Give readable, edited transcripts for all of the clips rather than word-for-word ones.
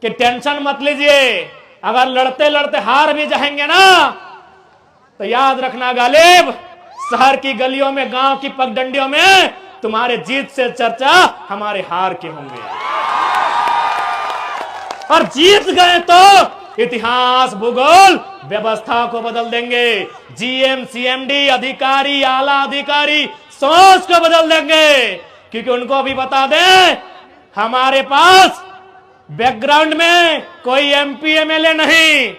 कि टेंशन मत लीजिए, अगर लड़ते लड़ते हार भी जाएंगे ना तो याद रखना गालिब, शहर की गलियों में, गांव की पगडंडियों में तुम्हारे जीत से चर्चा हमारे हार के होंगे। और जीत गए तो इतिहास, भूगोल, व्यवस्था को बदल देंगे। जीएम, सीएमडी, अधिकारी, आला अधिकारी सोच को बदल देंगे, क्योंकि उनको भी बता दें हमारे पास बैकग्राउंड में कोई एमपी एमएलए नहीं,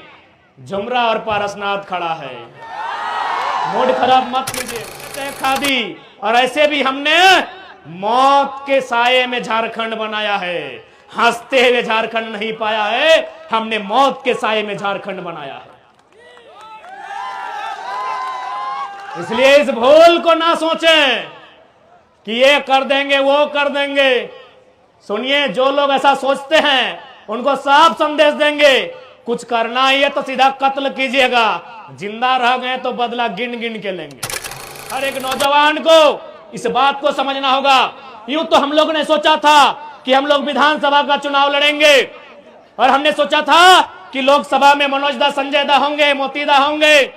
झुमरा और पारसनाथ खड़ा है। मूड खराब मत कीजिए खादी। और ऐसे भी हमने मौत के साये में झारखंड बनाया है, हंसते हुए झारखंड नहीं पाया है, हमने मौत के साये में झारखंड बनाया है। इसलिए इस भूल को ना सोचें कि ये कर देंगे वो कर देंगे। सुनिए, जो लोग ऐसा सोचते हैं उनको साफ संदेश देंगे, कुछ करना ही है तो सीधा कत्ल कीजिएगा, जिंदा रह गए तो बदला गिन गिन के लेंगे। हर एक नौजवान को इस बात को समझना होगा। यूं तो हम लोग ने सोचा था कि हम लोग विधानसभा का चुनाव लड़ेंगे, और हमने सोचा था कि लोकसभा में मनोज दा, संजय दा होंगे, मोती दा होंगे।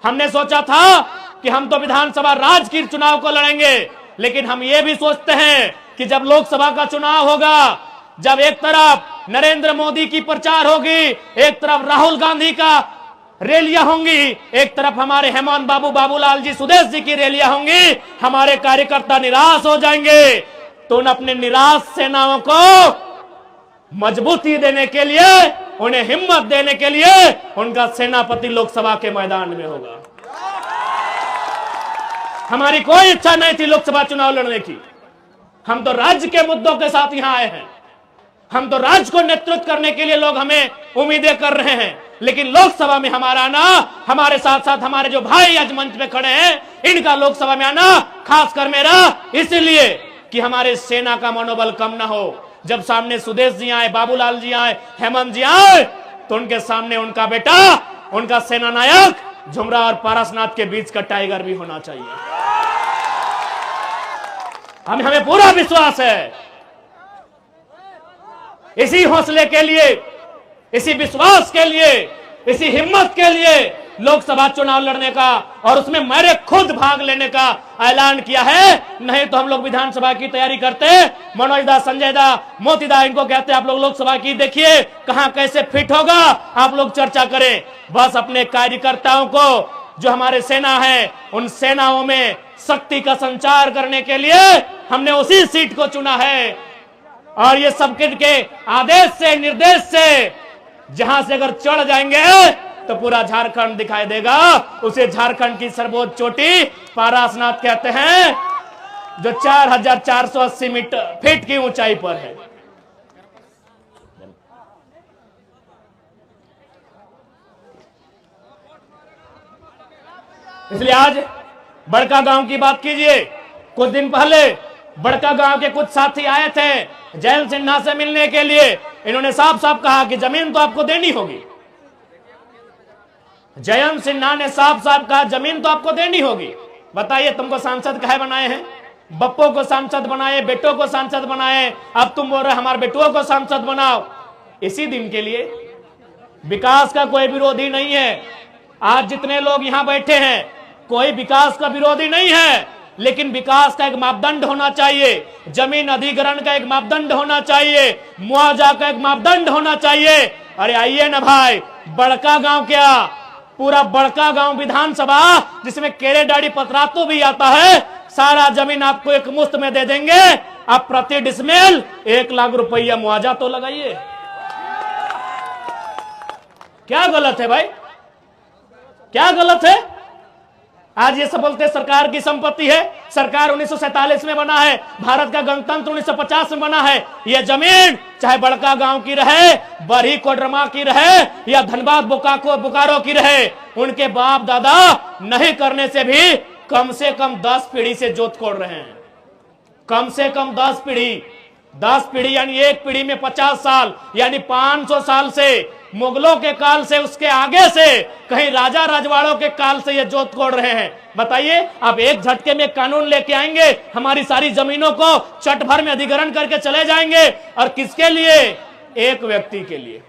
हमने सोचा था कि हम तो विधानसभा राज्य की चुनाव को लड़ेंगे, लेकिन हम ये भी सोचते हैं कि जब लोकसभा का चुनाव होगा, जब एक तरफ नरेंद्र मोदी की प्रचार होगी, एक तरफ राहुल गांधी का रैलियां होंगी, एक तरफ हमारे हेमंत बाबू, बाबूलाल जी, सुदेश जी की रैलियां होंगी, हमारे कार्यकर्ता निराश हो जाएंगे। तो उन अपने निराश सेनाओं को मजबूती देने के लिए, उन्हें हिम्मत देने के लिए उनका सेनापति लोकसभा के मैदान में होगा। हमारी कोई इच्छा नहीं थी लोकसभा चुनाव लड़ने की, हम तो राज्य के मुद्दों के साथ यहां आए हैं, हम तो राज्य को नेतृत्व करने के लिए लोग हमें उम्मीदें कर रहे हैं। लेकिन लोकसभा में हमारा आना, हमारे साथ साथ हमारे जो भाई आज मंच पे खड़े हैं, इनका लोकसभा में आना, खासकर मेरा, इसलिए कि हमारे सेना का मनोबल कम ना हो। जब सामने सुदेश जी आए, बाबूलाल जी आए, हेमंत जी आए, तो उनके सामने उनका बेटा, उनका सेना नायक झुमरा और पारसनाथ के बीच का टाइगर भी होना चाहिए। हमें पूरा विश्वास है। इसी हौसले के लिए, इसी विश्वास के लिए, इसी हिम्मत के लिए लोकसभा चुनाव लड़ने का और उसमें मेरे खुद भाग लेने का ऐलान किया है। नहीं तो हम लोग विधानसभा की तैयारी करते, मनोज दा, संजय दा, मोती दा, इनको कहते आप लोग लोकसभा की देखिए कहां कैसे फिट होगा, आप लोग चर्चा करें। बस अपने कार्यकर्ताओं को, जो हमारे सेना है, उन सेनाओं में शक्ति का संचार करने के लिए हमने उसी सीट को चुना है। और ये सबके के आदेश से, निर्देश से, जहां से अगर चढ़ जाएंगे तो पूरा झारखंड दिखाई देगा। उसे झारखंड की सर्वोच्च चोटी पारसनाथ कहते हैं, जो 4480 फीट की ऊंचाई पर है। इसलिए आज बड़का गांव की बात कीजिए। कुछ दिन पहले बड़का गांव के कुछ साथी आए थे जयंत सिन्हा से मिलने के लिए। इन्होंने साफ साफ कहा कि जमीन तो आपको देनी होगी। जयंत सिन्हा ने साफ साफ कहा जमीन तो आपको देनी होगी। बताइए, तुमको सांसद काहे बनाए हैं? बप्पो को सांसद बनाए, बेटों को सांसद बनाए, अब तुम बोल रहे हमारे बेटुओं को सांसद बनाओ। इसी दिन के लिए विकास का कोई विरोधी नहीं है। आज जितने लोग यहां बैठे हैं, कोई विकास का विरोधी नहीं है, लेकिन विकास का एक मापदंड होना चाहिए, जमीन अधिग्रहण का एक मापदंड होना चाहिए, मुआवजा का एक मापदंड होना चाहिए। अरे आइए ना भाई, बड़का गांव क्या, पूरा बड़का गांव विधानसभा, जिसमें केरेडाड़ी पतरातू भी आता है, सारा जमीन आपको एक मुफ्त में दे देंगे। आप प्रति डिसमिल 1 लाख रुपया मुआवजा तो लगाइए। क्या गलत है भाई, क्या गलत है? आज ये सब बोलते सरकार की संपत्ति है। सरकार 1947 में बना है, भारत का गणतंत्र 1950 में बना है। यह जमीन चाहे बड़का गांव की रहे, बरही कोडरमा की रहे, या धनबाद बोकारो की रहे, उनके बाप दादा नहीं करने से भी कम 10 पीढ़ी से जोत कोड़ रहे हैं। कम से कम 10 पीढ़ी यानी एक पीढ़ी में 50 साल, यानी 500 साल से, मुगलों के काल से, उसके आगे से, कहीं राजा राजवाड़ों के काल से ये जोत कोड़ रहे हैं। बताइए, आप एक झटके में कानून लेके आएंगे, हमारी सारी जमीनों को चट भर में अधिग्रहण करके चले जाएंगे, और किसके लिए? एक व्यक्ति के लिए।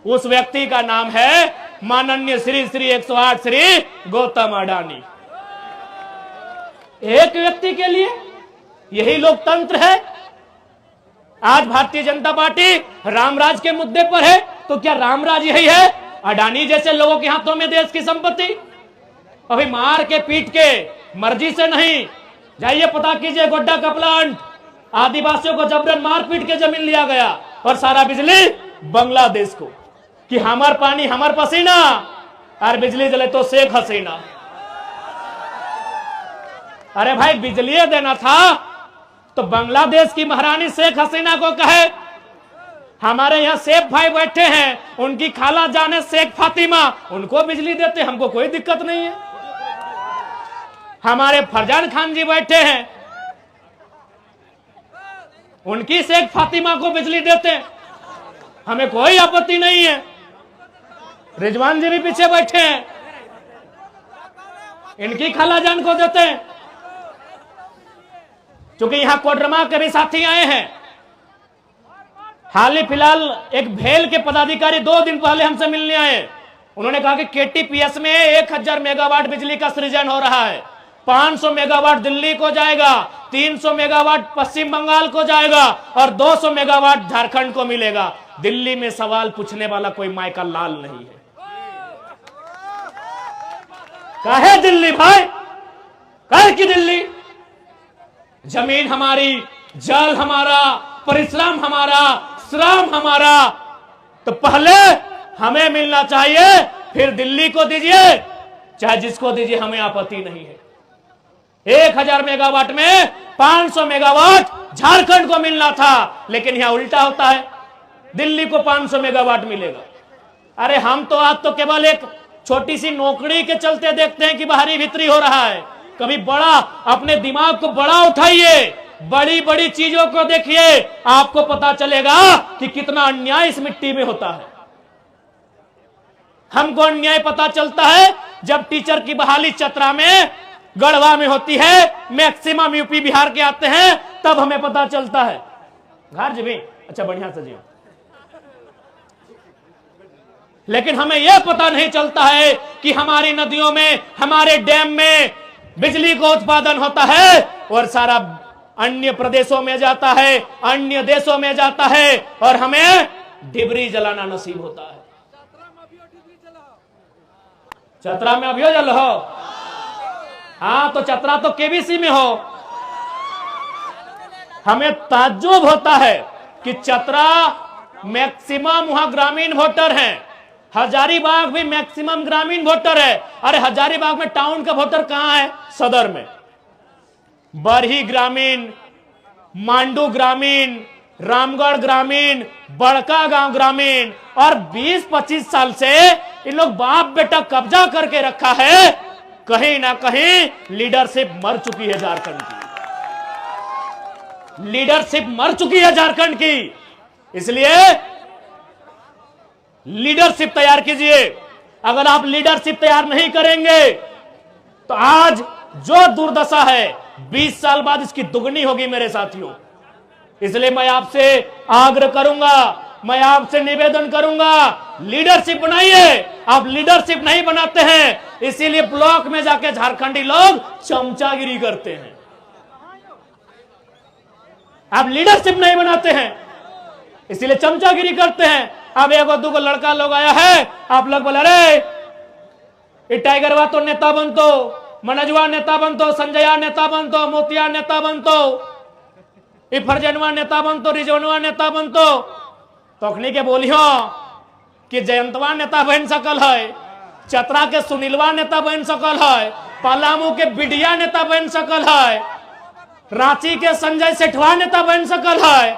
उस व्यक्ति का नाम है माननीय श्री श्री 108 श्री गौतम अडानी। एक व्यक्ति के लिए, यही लोकतंत्र है। आज भारतीय जनता पार्टी रामराज के मुद्दे पर है, तो क्या रामराज यही है? अडानी जैसे लोगों के हाथों में देश की संपत्ति? अभी मार के पीट के, मर्जी से नहीं। जाइए पता कीजिए, गोड्डा का प्लांट आदिवासियों को जबरन मार पीट के जमीन लिया गया और सारा बिजली बांग्लादेश को, कि हमार पानी हमार पसीना, और बिजली जले तो शेख हसीना। अरे भाई, बिजली देना था तो बांग्लादेश की महारानी शेख हसीना को कहे। हमारे यहाँ शेख भाई बैठे हैं, उनकी खाला जाने शेख फातिमा, उनको बिजली देते, हमको कोई दिक्कत नहीं है। हमारे फरजान खान जी बैठे हैं, उनकी शेख फातिमा को बिजली देते हैं, हमें कोई आपत्ति नहीं है। रिजवान जी भी पीछे बैठे हैं, इनकी खाला जान को देते हैं। क्योंकि यहां कोडरमा के भी साथी आए हैं। हाल ही फिलहाल एक भेल के पदाधिकारी 2 दिन पहले हमसे मिलने आए। उन्होंने कहा कि केटीपीएस में 1000 मेगावाट बिजली का सृजन हो रहा है। 500 मेगावाट दिल्ली को जाएगा, 300 मेगावाट पश्चिम बंगाल को जाएगा और 200 मेगावाट झारखंड को मिलेगा। दिल्ली में सवाल पूछने वाला कोई माय का लाल नहीं है। काहे दिल्ली भाई, काहे की दिल्ली? जमीन हमारी, जल हमारा, परिश्रम हमारा, श्रम हमारा, तो पहले हमें मिलना चाहिए, फिर दिल्ली को दीजिए, चाहे जिसको दीजिए, हमें आपत्ति नहीं है। 1000 मेगावाट में 500 मेगावाट झारखंड को मिलना था, लेकिन यहां उल्टा होता है, दिल्ली को 500 मेगावाट मिलेगा। अरे हम तो आज तो केवल एक छोटी सी नौकरी के चलते देखते हैं कि बाहरी भीतरी हो रहा है। कभी बड़ा, अपने दिमाग को बड़ा उठाइए, बड़ी बड़ी चीजों को देखिए, आपको पता चलेगा कि कितना अन्याय इस मिट्टी में होता है। हमको अन्याय पता चलता है जब टीचर की बहाली चतरा में, गढ़वा में होती है, मैक्सिमम यूपी बिहार के आते हैं, तब हमें पता चलता है। घर जी भी अच्छा, बढ़िया से जी। लेकिन हमें यह पता नहीं चलता है कि हमारी नदियों में, हमारे डैम में बिजली का उत्पादन होता है और सारा अन्य प्रदेशों में जाता है, अन्य देशों में जाता है, और हमें डिबरी जलाना नसीब होता है। चतरा में अभियो जल हो? हाँ, तो चतरा तो केबीसी में हो। हमें ताज्जुब होता है कि चतरा मैक्सिमम वहां ग्रामीण वोटर हैं, हजारीबाग भी मैक्सिमम ग्रामीण वोटर है। अरे हजारीबाग में टाउन का वोटर कहां है? सदर में। बरही ग्रामीण, मांडू ग्रामीण, रामगढ़ ग्रामीण, बड़का गांव ग्रामीण, और 20-25 साल से इन लोग बाप बेटा कब्जा करके रखा है। कहीं ना कहीं लीडरशिप मर चुकी है झारखंड की, लीडरशिप मर चुकी है झारखंड की। इसलिए लीडरशिप तैयार कीजिए। अगर आप लीडरशिप तैयार नहीं करेंगे तो आज जो दुर्दशा है 20 साल बाद इसकी दुगनी होगी मेरे साथियों। इसलिए मैं आपसे आग्रह करूंगा, मैं आपसे निवेदन करूंगा, लीडरशिप बनाइए। आप लीडरशिप नहीं बनाते हैं, इसीलिए ब्लॉक में जाके झारखंडी लोग चमचागिरी करते हैं। आप लीडरशिप नहीं बनाते हैं, इसीलिए चमचागिरी करते हैं। अब 1-2 लड़का लोग आया है, आप लोग बोले अरे ये टाइगरवा तो नेता बनतो, मनजवा नेता बनतो, संजया नेता बनतो, मोतिया नेता बनतो, ये फरजनवा नेता बनतो, रिजवनवा नेता बनतो। तोखनी के बोलियो कि जयंतवा नेता बन सकल है, चतरा के सुनीलवा नेता बन सकल है, पलामू के बिडिया नेता बन सकल है, रांची के संजय सेठवा नेता बन सकल है।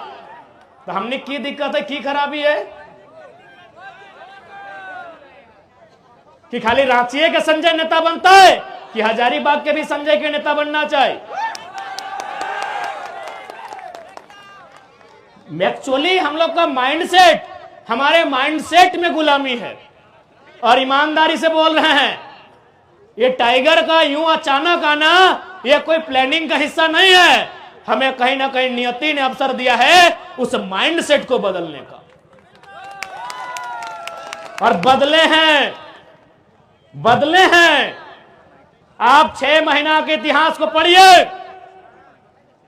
तो हमने की दिक्कत है, की खराबी है कि खाली रांची के संजय नेता बनता है कि हजारीबाग के भी संजय के नेता बनना चाहिए? एक्चुअली हम लोग का माइंडसेट, हमारे माइंडसेट में गुलामी है। और ईमानदारी से बोल रहे हैं, ये टाइगर का यूं अचानक आना ये कोई प्लानिंग का हिस्सा नहीं है। हमें कहीं ना कहीं नियति ने अवसर दिया है उस माइंडसेट को बदलने का, और बदले हैं। आप 6 महीना के इतिहास को पढ़िए,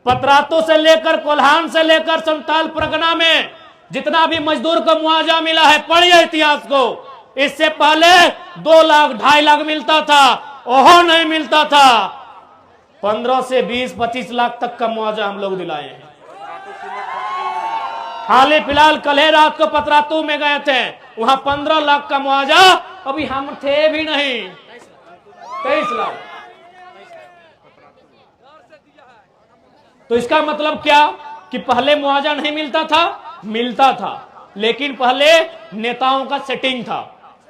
पतरातू से लेकर कोल्हान से लेकर संताल परगना में जितना भी मजदूर को मुआवजा मिला है, पढ़िए इतिहास को। इससे पहले 2 लाख 2.5 लाख मिलता था, ओहो नहीं मिलता था। 15 से 20-25 लाख तक का मुआवजा हम लोग दिलाए हैं। हाल ही फिलहाल कल ही रात को पतरातू में गए थे, वहां 15 लाख का मुआवजा, अभी हम थे भी नहीं, 23 लाख। तो इसका मतलब क्या कि पहले मुआवजा नहीं मिलता था, लेकिन पहले नेताओं का सेटिंग था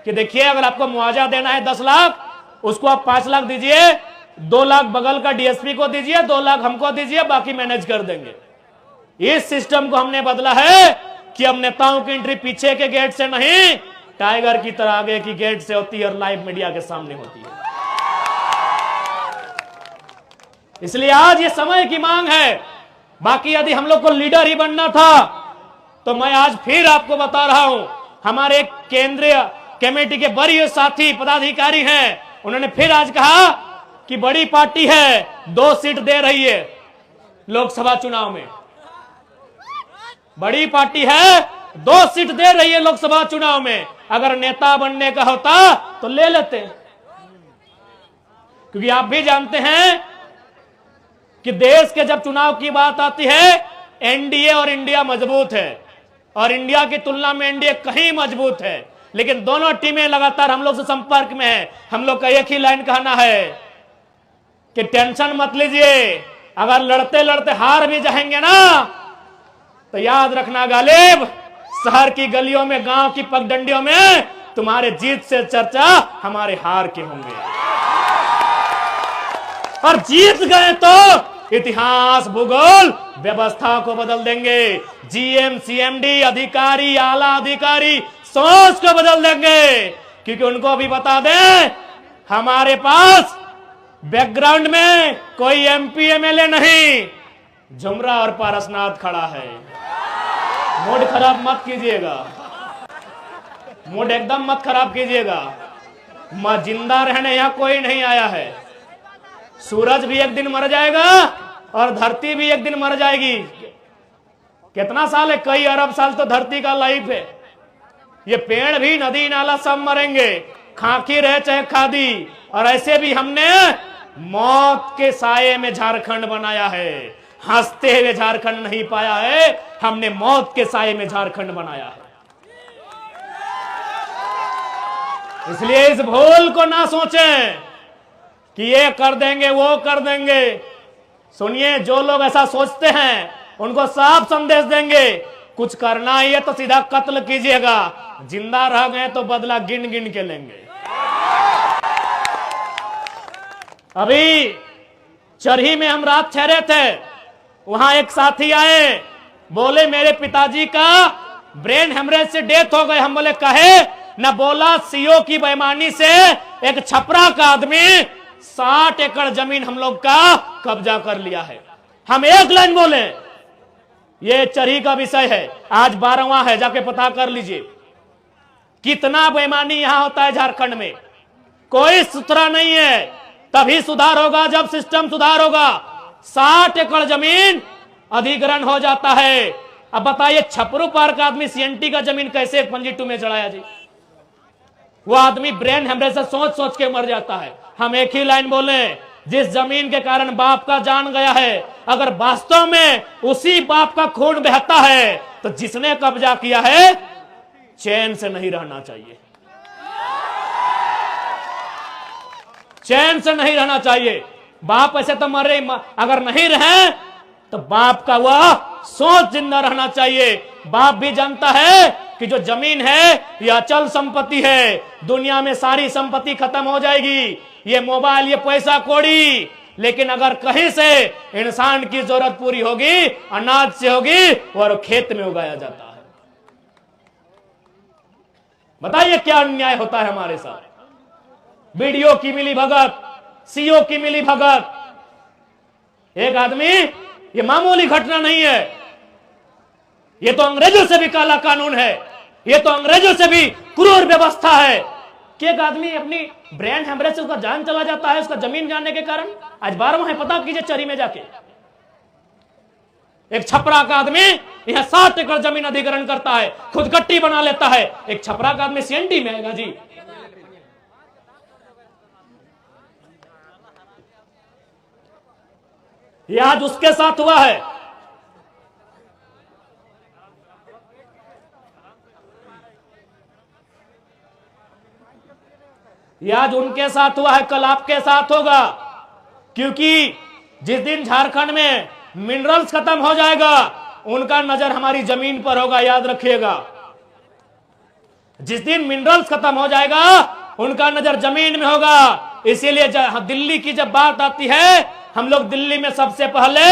कि देखिए अगर आपको मुआवजा देना है 10 लाख, उसको आप 5 लाख दीजिए, 2 लाख बगल का डीएसपी को दीजिए, 2 लाख हमको दीजिए, बाकी मैनेज कर देंगे। इस सिस्टम को हमने बदला है कि अब नेताओं की एंट्री पीछे के गेट से नहीं, टाइगर की तरह आगे की गेट से होती है और लाइव मीडिया के सामने होती है। इसलिए आज ये समय की मांग है। बाकी यदि हम लोग को लीडर ही बनना था तो मैं आज फिर आपको बता रहा हूं, हमारे केंद्रीय कमेटी के वरीय साथी पदाधिकारी हैं, उन्होंने फिर आज कहा कि बड़ी पार्टी है 2 सीट दे रही है लोकसभा चुनाव में, बड़ी पार्टी है 2 सीट दे रही है लोकसभा चुनाव में। अगर नेता बनने का होता तो ले लेते, क्योंकि आप भी जानते हैं कि देश के जब चुनाव की बात आती है, एनडीए और इंडिया मजबूत है, और इंडिया की तुलना में एनडीए कहीं मजबूत है, लेकिन दोनों टीमें लगातार हम लोग से संपर्क में है। हम लोग का एक ही लाइन कहना है कि टेंशन मत लीजिए, अगर लड़ते लड़ते हार भी जाएंगे ना तो याद रखना गालिब, शहर की गलियों में, गांव की पगडंडियों में तुम्हारे जीत से चर्चा हमारे हार के होंगे, और जीत गए तो इतिहास, भूगोल, व्यवस्था को बदल देंगे। जीएम, सीएमडी, अधिकारी, आला अधिकारी सोच को बदल देंगे, क्योंकि उनको भी बता दें हमारे पास बैकग्राउंड में कोई एमपी एमएलए नहीं, झुमरा और पारसनाथ खड़ा है। मूड खराब मत कीजिएगा, मूड एकदम मत खराब कीजिएगा। जिंदा रहने यहां कोई नहीं आया है। सूरज भी एक दिन मर जाएगा और धरती भी एक दिन मर जाएगी। कितना साल है? कई अरब साल तो धरती का लाइफ है। ये पेड़ भी, नदी नाला सब मरेंगे, खाकी रहे चाहे खादी। और ऐसे भी हमने मौत के साये में झारखंड बनाया है, हंसते हुए झारखंड नहीं पाया है, हमने मौत के साये में झारखंड बनाया है। इसलिए इस भूल को ना सोचें कि ये कर देंगे वो कर देंगे। सुनिए, जो लोग ऐसा सोचते हैं उनको साफ संदेश देंगे, कुछ करना ही है तो सीधा कत्ल कीजिएगा, जिंदा रह गए तो बदला गिन गिन के लेंगे। अभी चरही में हम रात ठहरे थे, वहां एक साथी आए, बोले मेरे पिताजी का ब्रेन हेमरेज से डेथ हो गई। हम बोले कहे न, बोला सीओ की बेईमानी से एक छपरा का आदमी 60 एकड़ जमीन हम लोग का कब्जा कर लिया है। हम एक लाइन बोले, ये चरही का विषय है, आज 12वां है, जाके पता कर लीजिए कितना बेईमानी यहां होता है झारखंड में। कोई सुथरा नहीं है, तभी सुधार होगा जब सिस्टम सुधार होगा। 60 एकड़ जमीन अधिग्रहण हो जाता है। अब बताइए, छपरू पार का आदमी सीएनटी का जमीन कैसे 1 में चढ़ाया जी? वो आदमी ब्रेन हेमरेज से सोच सोच के मर जाता है। हम एक ही लाइन बोले, जिस जमीन के कारण बाप का जान गया है, अगर वास्तव में उसी बाप का खून बहता है तो जिसने कब्जा किया है चैन से नहीं रहना चाहिए, चैन से नहीं रहना चाहिए। बाप ऐसे तो मर रहे, अगर नहीं रहे तो बाप का वह सोच जिंदा रहना चाहिए। बाप भी जानता है कि जो जमीन है यह अचल संपत्ति है, दुनिया में सारी संपत्ति खत्म हो जाएगी, ये मोबाइल, ये पैसा कौड़ी, लेकिन अगर कहीं से इंसान की जरूरत पूरी होगी, अनाज से होगी, और खेत में उगाया जाता है। बताइए क्या अन्याय होता है हमारे साथ। बीडीओ की मिली भगत, सीओ की मिली भगत। एक आदमी ये मामूली घटना नहीं है, ये तो अंग्रेजों से भी काला कानून है, ये तो अंग्रेजों से भी क्रूर व्यवस्था है कि एक आदमी अपनी ब्रेन हेमरेज से उसका जान चला जाता है उसका जमीन जाने के कारण। आज 12वां है, पता कीजिए चरी में जाके, एक छपरा का आदमी यहां 7 एकड़ जमीन अधिग्रहण करता है, खुद गट्टी बना लेता है। एक छपरा का आदमी सीएनडी में आएगा जी। ये आज उसके साथ हुआ है। ये आज उनके साथ हुआ है, कल आपके साथ होगा। क्योंकि जिस दिन झारखंड में मिनरल्स खत्म हो जाएगा उनका नजर हमारी जमीन पर होगा, याद रखिएगा। जिस दिन मिनरल्स खत्म हो जाएगा उनका नजर जमीन में होगा। इसीलिए दिल्ली की जब बात आती है, हम लोग दिल्ली में सबसे पहले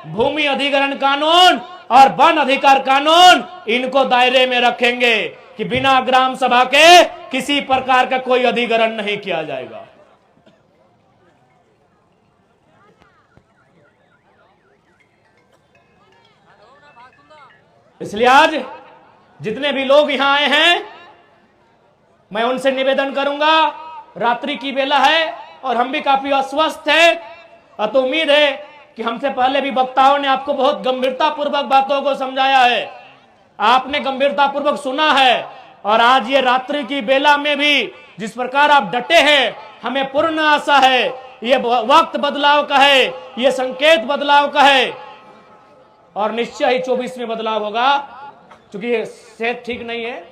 भूमि अधिग्रहण कानून और वन अधिकार कानून इनको दायरे में रखेंगे कि बिना ग्राम सभा के किसी प्रकार का कोई अधिग्रहण नहीं किया जाएगा। इसलिए आज जितने भी लोग यहां आए हैं, मैं उनसे निवेदन करूंगा, रात्रि की बेला है और हम भी काफी अस्वस्थ हैं, तो उम्मीद है कि हमसे पहले भी वक्ताओं ने आपको बहुत गंभीरता पूर्वक बातों को समझाया है, आपने गंभीरता पूर्वक सुना है। और आज ये रात्रि की बेला में भी जिस प्रकार आप डटे हैं, हमें पूर्ण आशा है ये वक्त बदलाव का है, ये संकेत बदलाव का है और निश्चय ही 24 में बदलाव होगा। क्योंकि ये सेहत ठीक नहीं है,